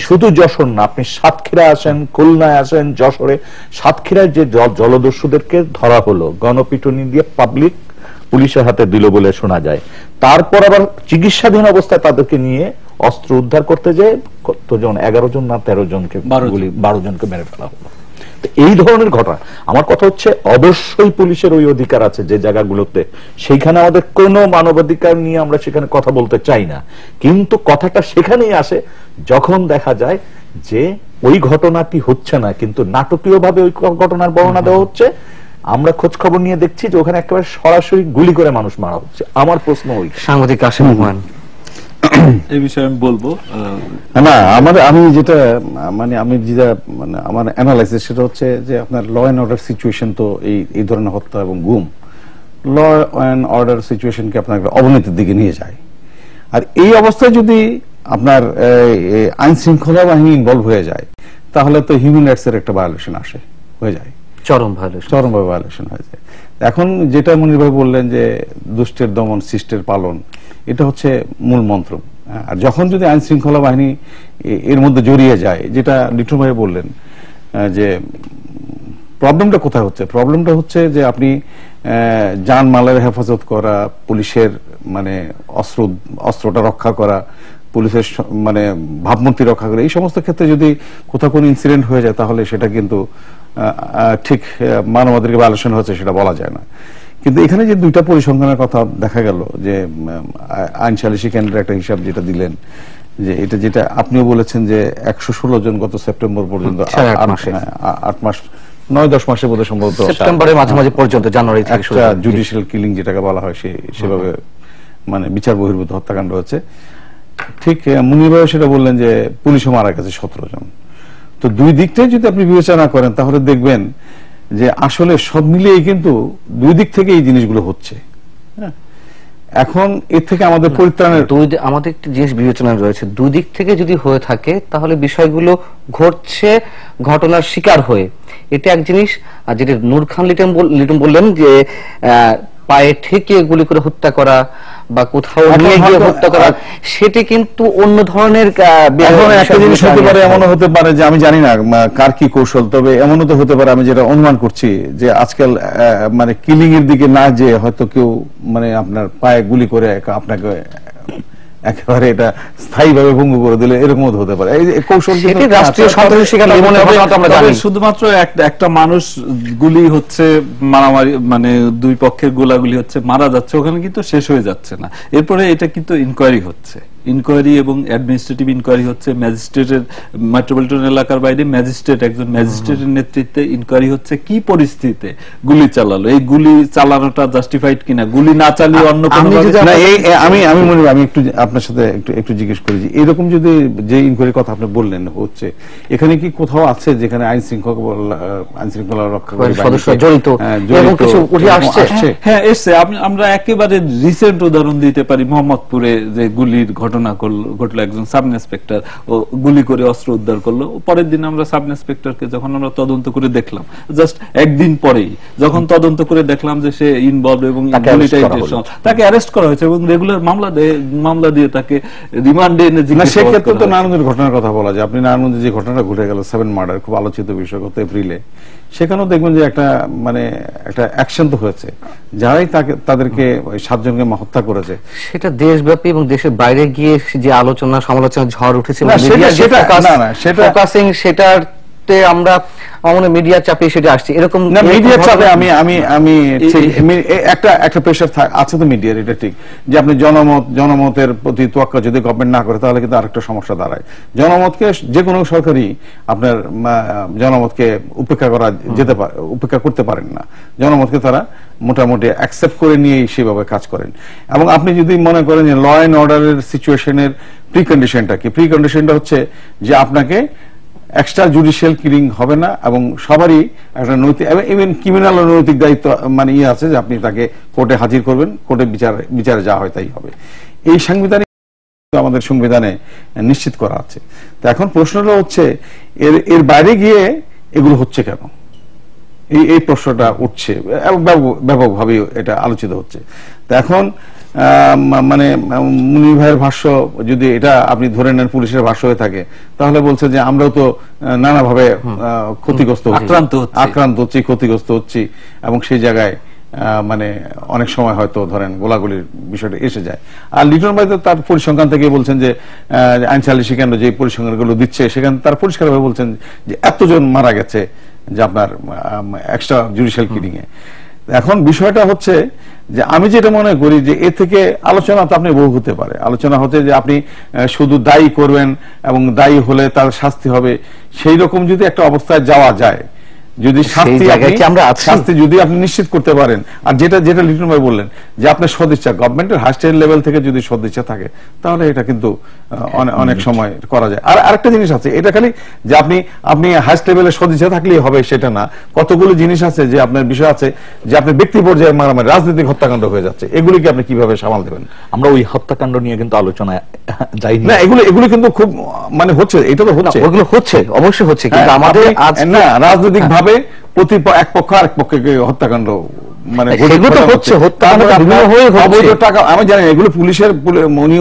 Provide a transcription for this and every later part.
শুধু যশোর না, আপনি সাতক্ষীরা আসেন, খুলনায় আসেন, যশোরে সাতক্ষীরায় যে জলদস্যুদেরকে ধরা হলো গণপিটুনি দিয়ে পাবলিক পুলিশের হাতে দিল বলে শোনা যায়, তারপর আবার চিকিৎসাধীন অবস্থায় তাদেরকে নিয়ে অস্ত্র উদ্ধার করতে যেয়ে কতজন 11 জন না 13 জনকে 12 জনকে মেরে ফেলা হলো। এই ধরনের ঘটনা, আমার কথা হচ্ছে অবশ্যই পুলিশের ওই অধিকার আছে যে জায়গাগুলোতে, সেইখানে আমাদের কোনো মানবাধিকার নিয়ে আমরা সেখানে কথা বলতে চাই না, কিন্তু কথাটা সেখানেই আসে যখন দেখা যায় যে ওই ঘটনাটি হচ্ছে না কিন্তু নাটকীয় ভাবে ওই ঘটনার বর্ণনা দেওয়া হচ্ছে। আমরা খোঁজ খবর নিয়ে দেখছি যে ওখানে একেবারে সরাসরি গুলি করে মানুষ মারা হচ্ছে। আমার প্রশ্ন ওই সাংবাদিক কাশেম হুমায়ুন এই বিষয়ে আমি বলবো না, আমি যেটা আমার অ্যানালাইসিস সেটা হচ্ছে যে আপনার ল এন্ড অর্ডার সিচুয়েশন তো এই ধরনের হত্যা এবং গুম ল এন্ড অর্ডার সিচুয়েশনকে আপনার অবনতির দিকে নিয়ে যায়। আর এই অবস্থায় যদি আপনার আইন শৃঙ্খলা বাহিনী ইনভলভ হয়ে যায় তাহলে তো হিউম্যান রাইটস এর একটা ভায়োলেশন হয়ে যায়, চরমভাবে ভায়োলেশন হয়ে যায়। এখন যেটা মনির ভাই বললেন যে দুষ্টের দমন শিষ্টের পালন, এটা হচ্ছে মূল মন্ত্র। আর যখন যদি আইন শৃঙ্খলা বাহিনী এর মধ্যে জড়িয়ে যায়, যেটা লিটন ভাই বললেন যে প্রবলেমটা কোথায় হচ্ছে, প্রবলেমটা হচ্ছে যে আপনি জানমালের হেফাজত করা, পুলিশের মানে অস্ত্রটা রক্ষা করা, পুলিশের মানে ভাবমূর্তি রক্ষা করা, এই সমস্ত ক্ষেত্রে যদি কোথাও কোনো ইনসিডেন্ট হয়ে যায় তাহলে সেটা কিন্তু ঠিক মানবাধিকার ভায়োলেশন হচ্ছে সেটা বলা যায় না। কিন্তু এখানে যে দুইটা পরিসংখ্যানের কথা দেখা গেল, যে আইন সালিসি কেন্দ্রের একটা হিসাব যেটা দিলেন, যে এটা যেটা আপনিও বলেছেন যে 116 জন গত সেপ্টেম্বর পর্যন্ত 8 মাস 9-10 মাসের মধ্যে সম্ভবত সেপ্টেম্বরের মাঝামাঝি পর্যন্ত জানুয়ারি থেকে একটা জুডিশিয়াল কিলিং যেটাকে বলা হয় সেভাবে মানে বিচার বহির্ভূত হত্যাকাণ্ড হচ্ছে। ঠিক মুনির ভাই সেটা বললেন যে পুলিশও মারা গেছে 17 জন। তো দুই দিকটাই যদি আপনি বিবেচনা করেন তাহলে দেখবেন যে আসলে সব মিলিয়ে কিন্তু দুই দিক থেকে এই জিনিসগুলো হচ্ছে। এখন এর থেকে আমাদের পরিত্রাণের আমাদের একটা জিনিস বিবেচনা রয়েছে, দুই দিক থেকে যদি হয়ে থাকে তাহলে বিষয়গুলো ঘটছে ঘটনার শিকার হয়ে। এটা এক জিনিস। আর যেটা নূর খান লিটন বললেন যে পায়ে ঠেকিয়ে গুলি করে হত্যা করা বা কোথাও নিয়ে গিয়ে হত্যা করা, সেটি কিন্তু অন্য ধরনের। একটা জিনিস হতে পারে, এমনও হতে পারে যে আমি জানি না কার কি কৌশল, তবে এমনও তো হতে পারে, আমি যেটা অনুমান করছি যে আজকাল মানে কিলিং এর দিকে না যে হয়তো কেউ মানে আপনার পায়ে গুলি করে আপনাকে একেবারে এটা স্থায়ীভাবে ভঙ্গ করে দিলে এরকমও হতে পারে। এই কৌশল রাষ্ট্রীয় সন্ত্রাসী শিকার শুধুমাত্র একটা মানুষ গুলি হচ্ছে, মারামারি মানে দুই পক্ষের গোলাগুলি হচ্ছে, মারা যাচ্ছে, ওখানে কিন্তু শেষ হয়ে যাচ্ছে না। এরপরে এটা কিন্তু ইনকোয়ারি হচ্ছে, ইনকোয়ারি এবং অ্যাডমিনিস্ট্রেটিভ ইনকোয়ারি হচ্ছে। ম্যাজিস্ট্রেটের মেট্রোপলিটন এলাকার বাইরে একজন ম্যাজিস্ট্রেটের নেতৃত্বে ইনকোয়ারি হচ্ছে কি পরিস্থিতিতে গুলি চালালো, এই গুলি চালানোটা জাস্টিফাইড কিনা, গুলি না চালিয়ে অন্য কোনো আমি মনে করি আমি একটু আপনার সাথে একটু জিজ্ঞেস করি যে এরকম যদি যে ইনকোয়ারির কথা আপনি বললেন হচ্ছে, এখানে কি কোথাও আছে যেখানে আইন শৃঙ্খলা রক্ষাকারী সদস্য জড়িত এবং কিছু উঠে আসছে? হ্যাঁ, এসছে। আমরা একেবারে রিসেন্ট উদাহরণ দিতে পারি, মোহাম্মদপুরে যে গুলির ঘটনা ঘটলো, একজন সাব ইন্সপেক্টর গুলি করে অস্ত্র উদ্ধার করলো। পরের দিন আমরা সাব ইন্সপেক্টরকে যখন আমরা তদন্ত করে দেখলাম, জাস্ট একদিন পরেই যখন তদন্ত করে দেখলাম যে সে ইনভলভ এবং তাকে অ্যারেস্ট করা হয়েছে এবং রেগুলার মামলা দিয়ে তাকে রিমান্ডে এনে জিজ্ঞাসাবাদ। সেক্ষেত্রে তো নারায়ণগঞ্জের ঘটনার কথা বলা যায়। আপনি নারায়ণগঞ্জে যে ঘটনাটা ঘটে গেল 7 মার্ডার, খুব আলোচিত বিষয় গত এপ্রিলে, সেখানেও দেখবেন যে একটা মানে একটা অ্যাকশন তো হয়েছে, যারাই তাদেরকে 7 জনকে হত্যা করেছে। সেটা দেশব্যাপী এবং দেশের বাইরে গিয়ে যে আলোচনা সমালোচনা ঝড় উঠেছে, সেটাতে আমরা মিডিয়া চাপে সেটা আসছে, এরকম না মিডিয়া চাপে আমি একটা প্রেশার আছে তো মিডিয়ার, এটা ঠিক যে আপনি জনমতের প্রতি তোয়াক্কা যদি গভর্নমেন্ট না করে তাহলে কিন্তু আরেকটা সমস্যা দাঁড়ায়। জনমতকে যে কোনো সরকারই আপনার জনমতকে উপেক্ষা করতে পারেন না। জনমতকে তারা মোটামুটি অ্যাকসেপ্ট করে নিয়েই সেভাবে কাজ করেন। এবং আপনি যদি মনে করেন যে ল অ্যান্ড অর্ডারের সিচুয়েশনের প্রিকন্ডিশনটা কি, প্রিকন্ডিশনটা হচ্ছে যে আপনাকে এক্সট্রা জুডিশিয়াল কিলিং হবে না এবং সবারই একটা নৈতিক এবং ইভেন ক্রিমিনাল নৈতিক দায়িত্ব মানে আছে যে আপনি তাকে কোর্টে হাজির করবেন, কোর্টে বিচারে যা হয় তাই হবে। এই সাংবিধানিক আমাদের সংবিধানে নিশ্চিত করা আছে। তো এখন প্রশ্নটা হচ্ছে এর বাইরে গিয়ে এগুলো হচ্ছে কেন, এই প্রশ্নটা উঠছে এবং ব্যাপকভাবে এটা আলোচিত হচ্ছে। তো এখন মানে মুনির ভাইয়ের ভাষ্য যদি এটা আপনি ধরে নেন পুলিশের ভাষ্য হয়ে থাকে, তাহলে বলছে যে আমরাও তো নানাভাবে ক্ষতিগ্রস্ত আক্রান্ত হচ্ছি, ক্ষতিগ্রস্ত হচ্ছি, এবং সেই জায়গায় মানে অনেক সময় হয়তো ধরেন গোলাগুলির বিষয়টা এসে যায়। আর লিটন ভাই তো তার পরিসংখ্যান থেকে বলছেন যে আইন সালিসি কেন্দ্র যে পরিসংখ্যানগুলো দিচ্ছে সেখানে তার পরিষ্কারভাবে বলছেন যে এতজন মারা গেছে যে আপনার এক্সট্রা জুডিশিয়াল কিলিং এ। এখন বিষয়টা হচ্ছে যে আমি যেটা মনে করি যে এ থেকে আলোচনা তো আপনি বহু হতে পারে, আলোচনা হচ্ছে যে আপনি শুধু দায়ী করবেন এবং দায়ী হলে তার শাস্তি হবে, সেই রকম যদি একটা অবস্থায় যাওয়া যায়, যদি শাস্তি যদি আপনি নিশ্চিত করতে পারেন, আর যেটা লিটন ভাই বললেন যে আপনার সদিচ্ছা গভর্নমেন্টের হাইস্ট লেভেল থেকে যদি সদিচ্ছা থাকে তাহলে এটা কিন্তু অনেক সময় করা যায়। আর আরেকটা জিনিস আছে, এটা খালি যে আপনি হাইস্ট লেভেলে সদিচ্ছা থাকলেই হবে সেটা না, কতগুলো জিনিস আছে যে আপনার বিষয় আছে যে আপনার ব্যক্তি পর্যায়ে মারামারি রাজনৈতিক হত্যাকাণ্ড হয়ে যাচ্ছে, এগুলিকে আপনি কিভাবে সামাল দেবেন? আমরা ওই হত্যাকাণ্ড নিয়ে কিন্তু আলোচনায় যাইনি না, এগুলো কিন্তু খুব মানে হচ্ছে, এটা তো হচ্ছে, ওগুলো হচ্ছে, অবশ্যই হচ্ছে, কিন্তু আমাদের না রাজনৈতিক ভাবে এক পক্ষ আরেক পক্ষকে হত্যাকাণ্ড মানে আমি জানি এগুলো পুলিশের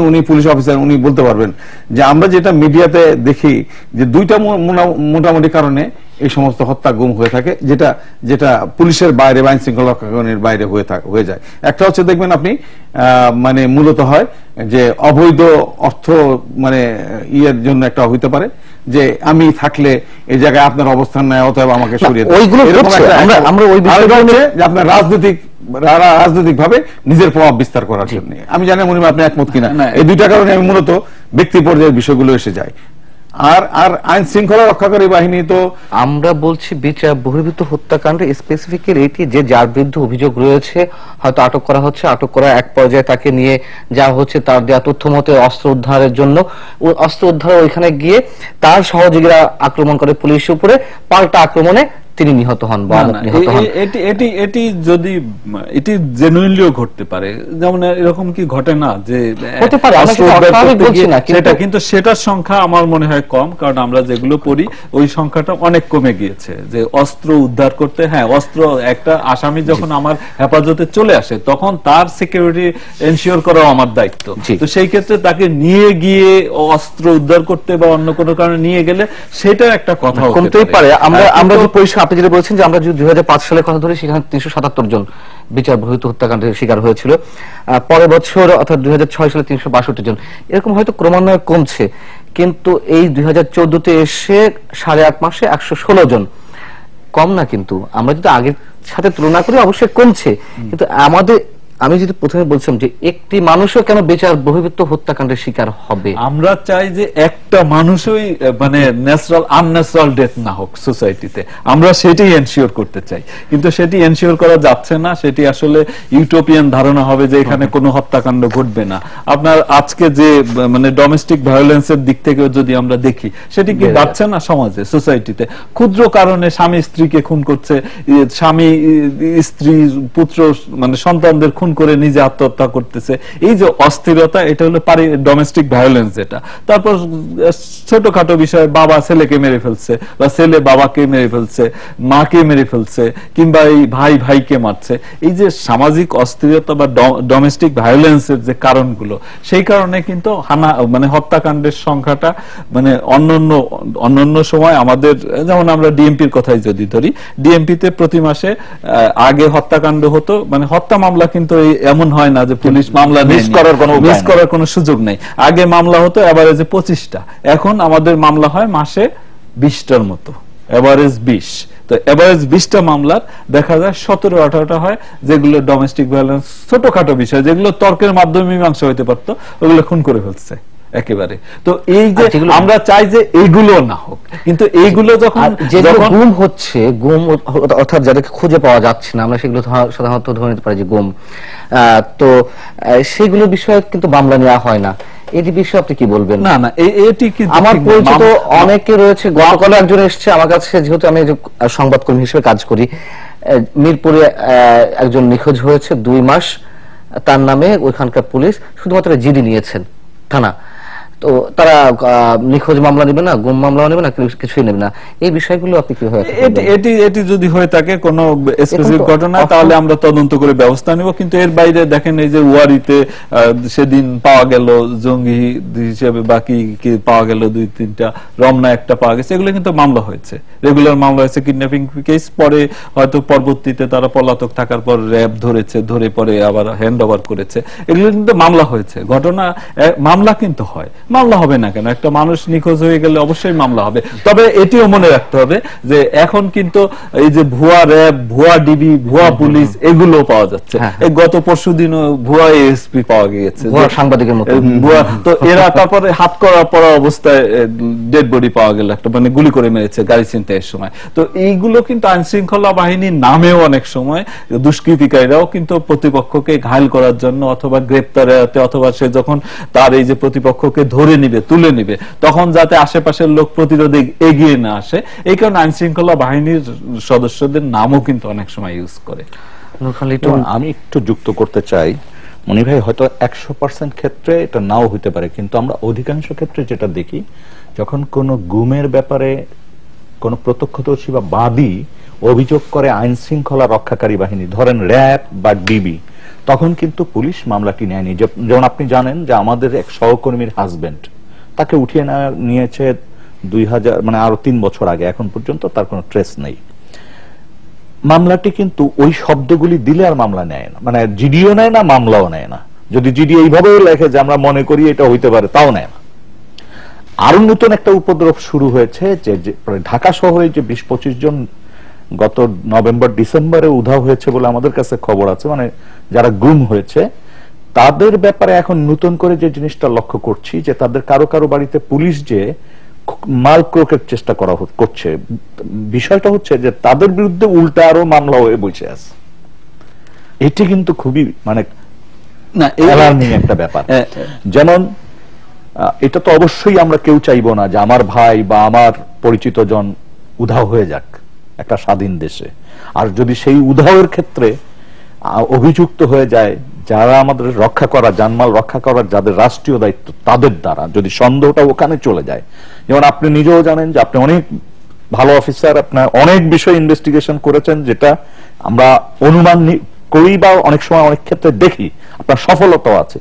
উনি পুলিশ অফিসার, উনি বলতে পারবেন যে আমরা যেটা মিডিয়াতে দেখি যে দুইটা মোটামুটি কারণে এই সমস্ত হত্যা গুম হয়ে থাকে, যেটা পুলিশের বাইরে বা আইন শৃঙ্খলা রক্ষাকরণের বাইরে হয়ে যায়। একটা হচ্ছে দেখবেন আপনি মানে মূলত হয় যে অবৈধ অর্থ মানে ইয়ের জন্য একটা হইতে পারে যে আমি থাকলে এই জায়গায় আপনার অবস্থান নেয়, অতএব আমাকে সরিয়ে দেয়, আপনার রাজনৈতিক ভাবে নিজের প্রভাব বিস্তার করার জন্য। আমি জানি মনে হয় আপনি একমত কিনা, এই দুইটা কারণে আমি মূলত ব্যক্তি পর্যায়ের বিষয়গুলো এসে যায়। আর আইন শৃঙ্খলা রক্ষাকারী বাহিনী তো আমরা বলছি বিচার বহির্ভূত হত্যাকাণ্ডে স্পেসিফিক্যালি এটি যে যার বিরুদ্ধে অভিযোগ রয়েছে হয়তো আটক করা হচ্ছে, আটক করা এক পর্যায়ে তাকে নিয়ে যাওয়া হচ্ছে তার দেওয়া তথ্য মতে অস্ত্র উদ্ধারের জন্য, অস্ত্র উদ্ধার ওইখানে গিয়ে তার সহযোগীরা আক্রমণ করে পুলিশের উপরে, পাল্টা আক্রমণে তিনি নিহত হন বা নিহত হন। এটি যদি এটি জেনুইনলিও ঘটতে পারে, যেমন এরকম কি ঘটে না যে হতে পারে, সেটা কিন্তু সেটার সংখ্যা আমার মনে হয় কম, কারণ আমরা যেগুলো পড়ি ওই সংখ্যাটা অনেক কমে গিয়েছে যে অস্ত্র উদ্ধার করতে। হ্যাঁ, অস্ত্র একটা আসামি যখন আমার হেফাজতে চলে আসে তখন তার সিকিউরিটি এনশিওর করাও আমার দায়িত্ব, তো সেই ক্ষেত্রে তাকে নিয়ে গিয়ে অস্ত্র উদ্ধার করতে বা অন্য কোনো কারণে নিয়ে গেলে সেটার একটা কথা কমতেই পারে। আমরা যে পরিষ্কার আপনি যেটা বলছেন যে আমরা যদি 2005 সালের কথা ধরি সেখানে 377 জন বিচার বহির্ভূত হত্যাকাণ্ডের শিকার হয়েছিল, পরের বছর অর্থাৎ 2006 সালে 362 জন, এরকম হয়তো ক্রমান্বয়ে কমছে, কিন্তু এই 2014-তে এসে 8.5 মাসে 116 জন, কম না। কিন্তু আমরা যদি আগের সাথে তুলনা করি অবশ্যই কমছে, কিন্তু আমি যদি প্রথমে বলছিলাম যে একটি মানুষও কেন বিচার বহির্ভূত হত্যাকাণ্ডের শিকার হবে? আমরা চাই যে একটা মানুষই মানে আনন্যাচারাল ডেথ না হোক সোসাইটিতে, আমরা সেটাই এনশিওর করতে চাই, কিন্তু সেটি এনশিওর করা যাচ্ছে না। সেটি আসলে ইউটোপিয়ান ধারণা হবে যে এখানে কোনো হত্যাকাণ্ড ঘটবে না। আপনার আজকে যে মানে ডোমেস্টিক ভায়োলেন্সের দিক থেকে যদি আমরা দেখি সেটি কি বাড়ছে না সমাজে, সোসাইটিতে? ক্ষুদ্র কারণে স্বামী স্ত্রীকে খুন করছে, স্বামী স্ত্রী পুত্র মানে সন্তানদের খুন করে নিজে আত্মহত্যা করতেছে। এই যে অস্থিরতা, এটা হলো ডোমেস্টিক ভায়োলেন্স যেটা। তারপর ছোটখাটো বিষয়, বাবা ছেলেকে মেরে ফেলছে বা ছেলে বাবাকে মেরে ফেলছে, মাকে মেরে ফেলছে, কিংবা এই ভাই ভাইকে মারছে। এই যে সামাজিক অস্থিরতা বা ডোমেস্টিক ভায়োলেন্সের যে কারণগুলো, সেই কারণে কিন্তু মানে হত্যাকাণ্ডের সংখ্যাটা মানে অন্যান্য সময় আমাদের, যেমন আমরা ডিএমপির কথাই যদি ধরি, ডিএমপিতে প্রতি মাসে আগে হত্যাকাণ্ড হতো, মানে হত্যা মামলা কিন্তু এমন হয় না যে পুলিশ মামলা মিস করার কোনো সুযোগ নেই। আগে মামলা হতো এভারেজে 25টা, এখন আমাদের মামলা হয় মাসে 20টার মতো, এভারেজ 20। তো এভারেজ 20টা মামলার দেখা যায় 17-18টা হয় যেগুলো ডোমেস্টিক ভায়োলেন্স, ছোটখাটো বিষয় যেগুলো তর্কের মাধ্যমে মীমাংসা হইতে পারতো, ওগুলো খুন করে ফেলছে একেবারে। তো এই যে আমরা চাই যে এইগুলো না হোক, কিন্তু এইগুলো যখন গুম হচ্ছে, গুম অর্থাৎ যাদেরকে খুঁজে পাওয়া যাচ্ছে না, আমরা সেগুলো সাধারণত ধরে নিতে পারি যে গুম, তো সেগুলো বিষয়ে কিন্তু মামলা নেওয়া হয় না। এটি বিষয়ে আপনি কি বলবেন? না না, এটি কি আমার পরিচিত অনেকে রয়েছে। গতকাল একজন এসছে আমার কাছে, যেহেতু আমি সংবাদকর্মী হিসেবে কাজ করি, মিরপুরে একজন নিখোঁজ হয়েছে 2 মাস, তার নামে ওইখানকার পুলিশ শুধুমাত্র জিডি নিয়েছেন থানা, তো তারা নিখোঁজ মামলা নেবে না, গুম মামলা নেবে না, কিছুই নেবে না। এই বিষয়গুলো আপনি কিভাবে? এটি যদি হয়ে থাকে কোনো স্পেসিফিক ঘটনা, তাহলে আমরা তদন্ত করে ব্যবস্থা নেব। কিন্তু এর বাইরে দেখেন, এই যে ওয়ারিতে সেদিন পাওয়া গেল জঙ্গি হিসেবে, বাকি পাওয়া গেল 2-3টা, রমনা একটা পাওয়া গেছে, এগুলো কিন্তু মামলা হয়েছে, রেগুলার মামলা হয়েছে, কিডন্যাপিং কেস। পরে হয়তো পরবর্তীতে তারা পলাতক থাকার পর র্যাব ধরেছে, ধরে পরে আবার হ্যান্ড ওভার করেছে, এগুলো কিন্তু মামলা হয়েছে। ঘটনা মামলা কিন্তু হয়, মামলা হবে না কেন? একটা মানুষ নিখোঁজ হয়ে গেলে অবশ্যই মামলা হবে। তবে এটিও মনে রাখতে হবে যে এখন কিন্তু এই যে ভুয়া র্যাব, ভুয়া ডিবি, ভুয়া পুলিশ এগুলো পাওয়া যাচ্ছে। এই গত পরশুদিনও ভুয়া এএসপি পাওয়া গিয়েছে, ভুয়া সাংবাদিকের মতো ভুয়া। তো এরা তারপরে হাত করা পড়া অবস্থায় ডেড বডি পাওয়া গেল, একটা মানে গুলি করে মেরেছে গাড়ি ছিনতাইয়ের সময়। তো এইগুলো কিন্তু আইন শৃঙ্খলা বাহিনীর নামেও অনেক সময় দুষ্কৃতিকারীরাও কিন্তু প্রতিপক্ষকে ঘায়েল করার জন্য, অথবা গ্রেপ্তারে, অথবা সে যখন তার এই যে প্রতিপক্ষকে ধরে নিবে, তুলে নিবে, তখন যাতে আশেপাশের লোক প্রতিরোধে এগিয়ে না আসে, এই কারণে আইন শৃঙ্খলা বাহিনীর সদস্যদের নামও কিন্তু অনেক সময় ইউজ করে। আমি একটু যুক্ত করতে চাই, মনি ভাই, হয়তো 100% ক্ষেত্রে এটা নাও হইতে পারে, কিন্তু আমরা অধিকাংশ ক্ষেত্রে যেটা দেখি, যখন কোনো গুমের ব্যাপারে কোনো প্রত্যক্ষদর্শী বা বাদী অভিযোগ করে আইন শৃঙ্খলা রক্ষাকারী বাহিনী, ধরেন র্যাব বা ডিবি, তখন কিন্তু পুলিশ মামলাটি নেয়নি। যেমন আপনি জানেন যে আমাদের এক সহকর্মীর হাজবেন্ড, তাকে উঠিয়ে নিয়েছে 2000 মানে আরো 3 বছর আগে, এখন পর্যন্ত তার কোনো ট্রেস নেই। মামলাটি কিন্তু ওই শব্দগুলি দিলে আর মামলা নেয় না, মানে জিডিও নেয় না, মামলাও নেয় না। যদি জিডি এইভাবেও লেখে যে আমরা মনে করি এটা হইতে পারে, তাও নেয় না। আরো নতুন একটা উপদ্রব শুরু হয়েছে যে ঢাকা শহরে যে 20-25 জন গত নভেম্বর ডিসেম্বরে উধাও হয়েছে বলে আমাদের কাছে খবর আছে, মানে যারা গুম হয়েছে, তাদের ব্যাপারে এখন নতুন করে যে জিনিসটা লক্ষ্য করছি, যে তাদের কারো কারো বাড়িতে পুলিশ যে মাল ক্রোকের চেষ্টা করছে। বিষয়টা হচ্ছে যে তাদের বিরুদ্ধে উল্টা আরো মামলা হয়ে বসে আছে। এটি কিন্তু খুবই মানে অ্যালার্মিং একটা ব্যাপার। যেমন এটা তো অবশ্যই আমরা কেউ চাইবো না যে আমার ভাই বা আমার পরিচিত জন উধাও হয়ে যাক একটা স্বাধীন দেশে। আর যদি সেই উধাওয়ের ক্ষেত্রে অভিযুক্ত হয়ে যায় যারা আমাদের রক্ষা করা, জানমাল রক্ষা করার যাদের রাষ্ট্রীয় দায়িত্ব, তাদের দ্বারা যদি সন্দেহটা ওখানে চলে যায়, যেমন আপনি নিজেও জানেন যে আপনি অনেক ভালো অফিসার, আপনার অনেক বিষয় ইনভেস্টিগেশন করেছেন, যেটা আমরা অনুমান করি বা অনেক সময় অনেক ক্ষেত্রে দেখি আপনার সফলতাও আছে।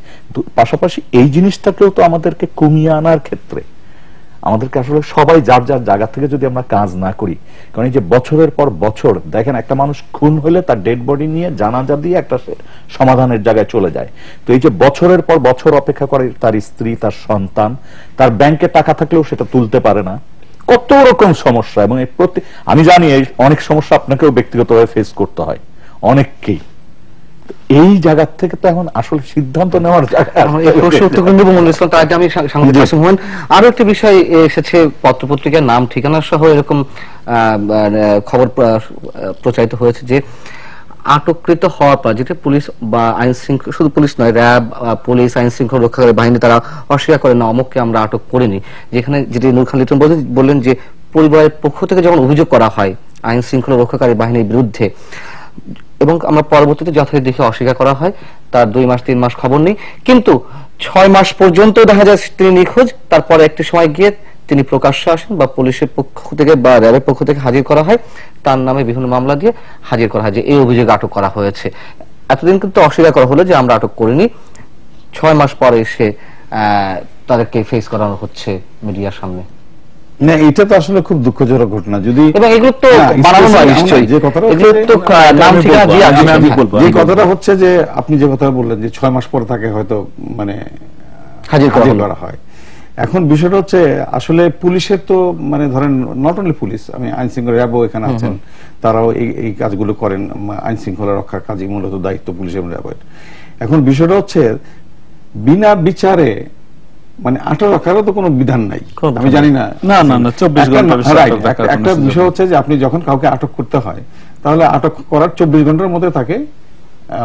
পাশাপাশি এই জিনিসটাকেও তো আমাদেরকে কমিয়ে আনার ক্ষেত্রে আমাদেরকে আসলে সবাই যার যার জায়গা থেকে যদি আমরা কাজ না করি, কারণ এই যে বছরের পর বছর দেখেন একটা মানুষ খুন হলে তার ডেড বডি নিয়ে জানাজা দিয়ে একটা সমাধানের জায়গায় চলে যায়। তো এই যে বছরের পর বছর অপেক্ষা করে তার স্ত্রী, তার সন্তান, তার ব্যাংকে টাকা থাকলেও সেটা তুলতে পারে না, কত রকম সমস্যা। এবং আমি জানি এই অনেক সমস্যা আপনাকেও ব্যক্তিগতভাবে ফেস করতে হয় অনেককেই। এই জায়গা থেকে তো এখন আসলে সিদ্ধান্ত নেওয়ার আরো একটা বিষয় এসেছে, পত্রপত্রিকার নাম ঠিকানা সহ এরকম খবর প্রচারিত হয়েছে যে আটককৃত হওয়ার পর, যেটা পুলিশ বা আইন শৃঙ্খলা, শুধু পুলিশ নয়, র্যাব, পুলিশ, আইন শৃঙ্খলা রক্ষাকারী বাহিনী, তারা অস্বীকার করে না অমুককে আমরা আটক করিনি। যেখানে যেটি নূর খান লিটন বললেন যে পরিবারের পক্ষ থেকে যখন অভিযোগ করা হয় আইন শৃঙ্খলা রক্ষাকারী বাহিনীর বিরুদ্ধে, এবং আমরা পরবর্তীতে যথারীতি দেখে অস্বীকার করা হয়, তার 2 মাস 3 মাস খবর নেই, কিন্তু 6 মাস পর্যন্ত দেখা যায় তিনি নিখোঁজ। তারপরে একটি সময় গিয়ে তিনি প্রকাশ্যে আসেন বা পুলিশের পক্ষ থেকে বা র্যাবের পক্ষ থেকে হাজির করা হয়, তার নামে বিভিন্ন মামলা দিয়ে হাজির করা হয় যে এই অভিযোগে আটক করা হয়েছে। এতদিন কিন্তু অস্বীকার করা হলো যে আমরা আটক করিনি, 6 মাস পরে এসে তাদেরকে ফেস করানো হচ্ছে মিডিয়ার সামনে। না, এটা তো আসলে খুব দুঃখজনক ঘটনা। যদি এবং এগুলো তো বানানো নয় নিশ্চয়ই, যে কথাটা হচ্ছে যে আপনি যে কথা বললেন যে 6 মাস পরে তাকে হয়তো মানে হাজির করা হয়। এখন বিষয়টা হচ্ছে আসলে পুলিশের তো মানে ধরেন নট অনলি পুলিশ, আমি আইন শৃঙ্খলা র্যাবও এখানে আছেন, তারাও এই কাজগুলো করেন, আইন শৃঙ্খলা রক্ষার কাজই মূলত দায়িত্ব পুলিশের র্যাবের। এখন বিষয়টা হচ্ছে বিনা বিচারে মানে আটক রাখারও তো কোনো বিধান নাই, আমি জানি না। না 24 ঘন্টা। একটা বিষয় হচ্ছে যে আপনি যখন কাউকে আটক করতে হয়, তাহলে আটক করার 24 ঘন্টার মধ্যে তাকে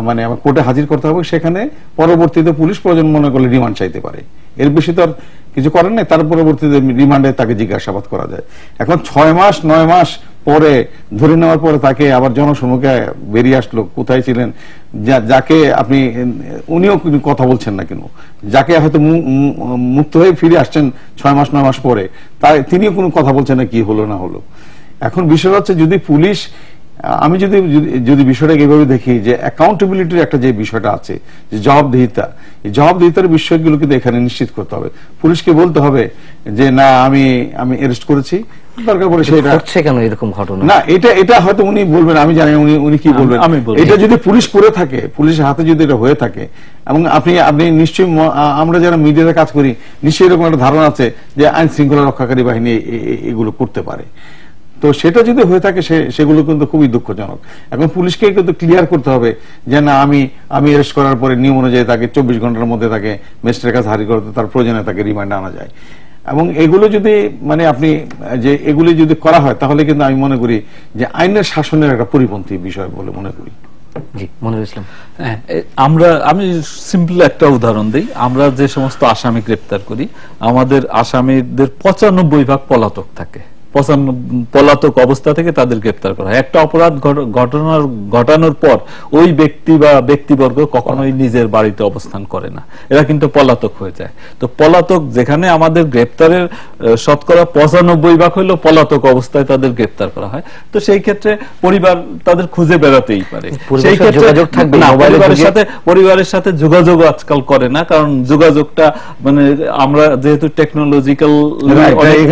মানে কোর্টে হাজির করতে হবে। সেখানে পরবর্তীতে পুলিশ প্রয়োজন মনে করলে রিমান্ড চাইতে পারে, এর বেশি তো আর কিছু করেন নাই। তার পরবর্তীতে রিমান্ডে তাকে জিজ্ঞাসাবাদ করা যায়। এখন 6 মাস 9 মাস পরে ধরে নেওয়ার পরে তাকে আবার জনসম্মুখে বেরিয়ে আসলো, কোথায় ছিলেন, যাকে আপনি উনিও কথা বলছেন না কেন, যাকে হয়তো মুক্ত হয়ে ফিরে আসছেন 6 মাস 9 মাস পরে, তাই তিনিও কোনো কথা বলছেন না কি হলো না হলো। এখন বিষয় হচ্ছে যদি পুলিশ, আমি যদি বিষয়টাকে এইভাবে দেখি যে অ্যাকাউন্টেবিলিটির একটা যে বিষয়টা আছে, যে জবাবদিহিতা, এই জবাবদিহিতার বিষয়গুলো কিন্তু এখানে নিশ্চিত করতে হবে। পুলিশকে বলতে হবে যে না আমি অ্যারেস্ট করেছি, দরকার পড়ে সেটা হচ্ছে কেন এরকম ঘটনা না, এটা হয়তো উনি বলবেন, আমি জানি উনি কি বলবেন। এটা যদি পুলিশ করে থাকে, পুলিশের হাতে যদি এটা হয়ে থাকে, এবং আপনি নিশ্চয়ই, আমরা যারা মিডিয়াতে কাজ করি নিশ্চয়ই এরকম একটা ধারণা আছে যে আইন শৃঙ্খলা রক্ষাকারী বাহিনী এগুলো করতে পারে। তো সেটা যদি হয়ে থাকে সেগুলো কিন্তু খুবই দুঃখজনক। এখন পুলিশকে কিন্তু ক্লিয়ার করতে হবে যে না আমি অ্যারেস্ট করার পরে নিয়ম অনুযায়ী তাকে 24 ঘন্টার মধ্যে তাকে ম্যাজিস্ট্রেটের কাছে হাজির করতে, তার প্রয়োজনে তাকে রিমান্ডে আনা যায়। এবং এগুলো যদি আপনি যে এগুলি যদি করা হয় তাহলে কিন্তু আমি মনে করি যে আইনের শাসনের একটা পরিপন্থী বিষয় বলে মনে করি। জি, মনিরুল ইসলাম। আমি সিম্পল একটা উদাহরণ দিই। আমরা যে সমস্ত আসামি গ্রেপ্তার করি, আমাদের আসামিদের 95% পলাতক থাকে। পলাতক অবস্থা থেকে তাদের গ্রেপ্তার করা হয়। একটা অপরাধ ঘটানোর পর ওই ব্যক্তি বা ব্যক্তিবর্গ কখনোই নিজের বাড়িতে অবস্থান করে না, এরা কিন্তু পলাতক হয়ে যায়। তো পলাতক যেখানে আমাদের গ্রেপ্তারের শতকরা 95% হলো পলাতক অবস্থায় তাদের গ্রেপ্তার করা হয়। তো সেই ক্ষেত্রে পরিবার তাদের খুঁজে বেড়াতেই পারে। সেই ক্ষেত্রে পরিবারের সাথে যোগাযোগ আজকাল করে না, কারণ যোগাযোগটা আমরা যেহেতু টেকনোলজিক্যাল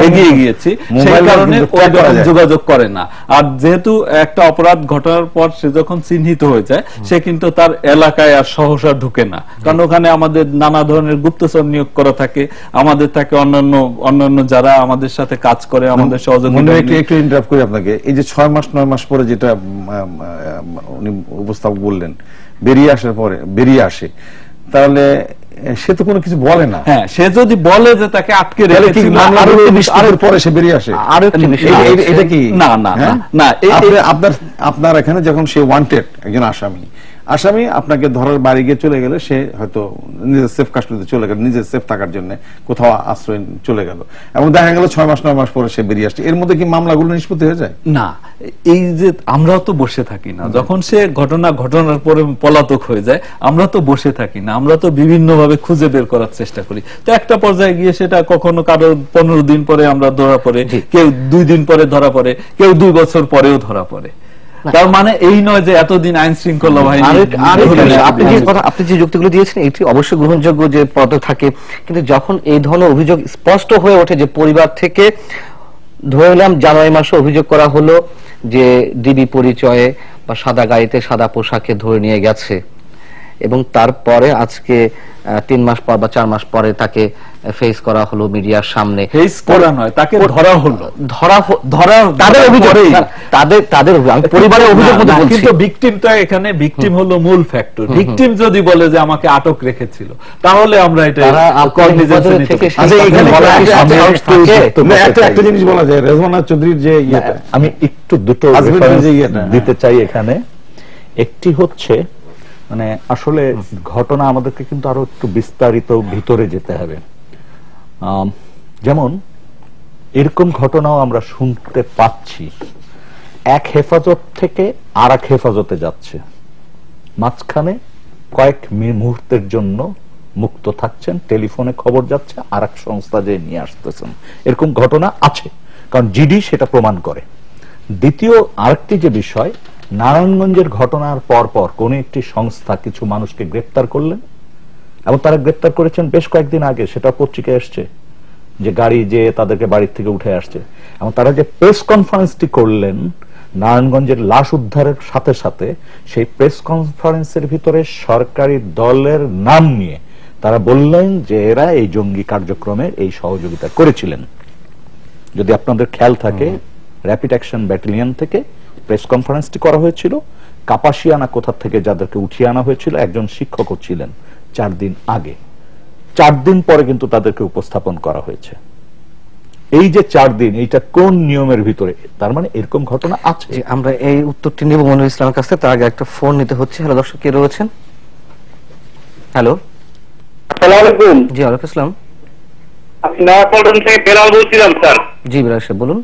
এগিয়ে গিয়েছি সেই কারণে যোগাযোগ করে না। আর যেহেতু একটা অপরাধ ঘটার পর সে যখন চিহ্নিত হয়ে যায়, সে কিন্তু তার এলাকায় আর সহসা ঢুকে না, কারণ ওখানে আমাদের নানা ধরনের গুপ্তচর নিয়োগ করা থাকে, আমাদের থাকে অন্যান্য যারা আমাদের সাথে কাজ করে, আমাদের সহযোগিতা। একটু ইন্টারাপ্ট করি আপনাকে, এই যে 6 মাস 9 মাস পরে যেটা উনি উপস্থাপক বললেন, বেরিয়ে আসে, তাহলে সে তো কোনো কিছু বলে না। হ্যাঁ, সে যদি বলে যে তাকে আটকে রেখেছিল, পরে সে বেরিয়ে আসে, আরো একটি বিষয় এটা কি না আপনার এখানে যখন সে ওয়ান্টেড একজন আসামি আপনাকে ধরার বাড়ি গিয়ে চলে গেলে, সে হয়তো নিজের সেফ কাস্টডিতে চলে গেল, নিজের সেফ থাকার জন্য কোথাও আশ্রয় চলে গেল, এবং দেখা গেল 6 মাস 9 মাস পরে সে বেরিয়ে আসছে, এর মধ্যে কি মামলাগুলো নিষ্পত্তি হয়ে যায়? না, এই যে আমরাও তো বসে থাকি না, যখন সে ঘটনার পরে পলাতক হয়ে যায়, আমরা তো বসে থাকি না, আমরা তো বিভিন্ন ভাবে খুঁজে বের করার চেষ্টা করি। তো একটা পর্যায়ে গিয়ে সেটা কখনো কারো 15 দিন পরে আমরা ধরা পড়ে, কেউ 2 দিন পরে ধরা পড়ে, কেউ 2 বছর পরেও ধরা পড়ে। তার মানে এই নয় যে এতদিন আইন শৃঙ্খলা বাহিনী। আপনি যে যুক্তিগুলো দিয়েছেন এটি অবশ্যই গ্রহণযোগ্য যে পদ থাকে, কিন্তু যখন এই ধরনের অভিযোগ স্পষ্ট হয়ে ওঠে যে পরিবার থেকে ধরে নিলাম জানুয়ারি মাসে অভিযোগ করা হলো যে ডিবি পরিচয়ে বা সাদা গাড়িতে সাদা পোশাকে ধরে নিয়ে গেছে, এবং তারপরে আজকে 3 মাস পর বা 4 মাস পরে তাকে ফেস করা হলো মিডিয়ার সামনে। ফেস করা নয়, তাকে ধরা হলো। তাদের অভিযোগ, তাদের আমি পরিবারের অভিযোগ মধ্যে বলছি, কিন্তু ভিকটিমটা এখানে, ভিকটিম হলো মূল ফ্যাক্টর। ভিকটিম যদি বলে যে আমাকে আটক রেখেছিল, তাহলে আমরা এটা একটা জিনিস বলা যায়, রেজওয়ানা চৌধুরীর যে আমি একটু দুটো দিতে চাই এখানে। একটি হচ্ছে আসলে ঘটনা আমাদেরকে কিন্তু আরো একটু বিস্তারিত ভিতরে যেতে হবে। যেমন এরকম ঘটনাও আমরা শুনতে পাচ্ছি, এক হেফাজত থেকে আর এক হেফাজতে যাচ্ছে, মাঝখানে কয়েক মুহূর্তের জন্য মুক্ত থাকছেন, টেলিফোনে খবর যাচ্ছে, আর এক সংস্থা যে নিয়ে আসতেছেন, এরকম ঘটনা আছে, কারণ জিডি সেটা প্রমাণ করে। দ্বিতীয় আরেকটি যে বিষয়, নারায়ণগঞ্জের ঘটনার পর কোন একটি সংস্থা কিছু মানুষকে গ্রেপ্তার করলেন, এবং তারা গ্রেপ্তার করেছেন বেশ কয়েকদিন আগে, সেটা পত্রিকায় আসছে যে গাড়ি যে তাদেরকে বাড়ির থেকে উঠে আসছে, এবং তারা যে প্রেস কনফারেন্সটি করলেন নারায়ণগঞ্জের লাশ উদ্ধারের সাথে সাথে, সেই প্রেস কনফারেন্সের ভিতরে সরকারি দলের নাম নিয়ে তারা বললেন যে এরা এই জঙ্গি কার্যক্রমে এই সহযোগিতা করেছিলেন। যদি আপনাদের খেয়াল থাকে, র্যাপিড অ্যাকশন ব্যাটালিয়ন থেকে প্রেস কনফারেন্সটি করা হয়েছিল, কাপাসিয়ানা কোথা থেকে যাদেরকে উঠিয়ে আনা হয়েছিল, একজন শিক্ষকও ছিলেন 4 দিন আগে। 4 দিন পরে কিন্তু তাদেরকে উপস্থাপন করা হয়েছে। এই যে 4 দিন, এইটা কোন নিয়মের ভিতরে? তার মানে এরকম ঘটনা আছে। আমরা এই উত্তরটি নেব মনিরুল ইসলামের কাছে, তার আগে একটা ফোন নিতে হচ্ছে। হ্যালো দর্শক, কে রয়েছেন? হ্যালো, আসসালামু আলাইকুম। জি ওয়ালাইকুম আসসালাম। আমি নয়াপল্টন থেকে বেলাল বলছিলাম স্যার। জি বেলাল সাহেব বলুন।